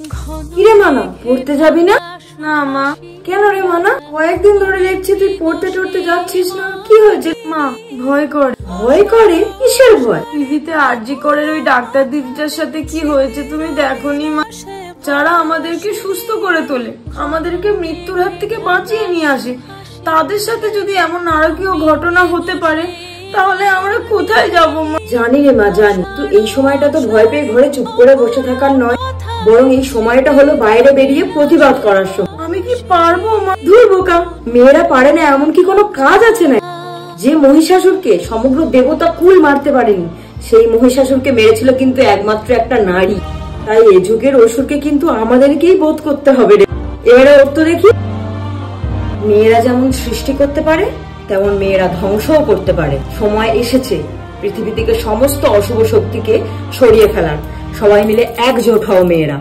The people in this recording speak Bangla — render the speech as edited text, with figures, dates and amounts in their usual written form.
কিরে মানা, পড়তে যাবি না? না মা। কেন রে মানা, কয়েকদিন ধরে দেখছি তুই পড়তে টড়তে যাচ্ছিস না, কি হয়েছে? মা ভয় করে। ভয় করে? কিসের ভয়? টিভিতে আরজি করের ওই ডাক্তার দিদিটার সাথে কি হয়েছে তুমি দেখোনি মা? যারা আমাদেরকে সুস্থ করে তোলে, আমাদেরকে মৃত্যুর হাত থেকে বাঁচিয়ে নিয়ে আসে, তাদের সাথে যদি এমন নারকীয় ঘটনা হতে পারে তাহলে আমরা কোথায় যাবো মা? জানি রে মা, জানি। তো এই সময়টা তো ভয় পেয়ে ঘরে চুপ করে বসে থাকার নয়, বরং এই সময়টা হলো বাইরে বেরিয়ে প্রতিবাদ করার সময়। আমি কি পারবো মা? ধুর বোকা, মেয়েরা পারে না এমন কি কোনো কাজ আছে না? যে মহিষাসুরকে সমগ্র দেবতা কুল মারতে পারেনি, সেই মহিষাসুরকে মেরেছিল কিন্তু একমাত্র একটা নারী। তাই এ যুগের অসুরকে কিন্তু আমাদেরকেই বোধ করতে হবে রে। এবারে ওর তো দেখি, মেয়েরা যেমন সৃষ্টি করতে পারে তেমন মেয়েরা ধ্বংসও করতে পারে। সময় এসেছে পৃথিবী থেকে সমস্ত অশুভ শক্তিকে সরিয়ে ফেলার। সবাই মিলে একজোট হও মেয়েরা।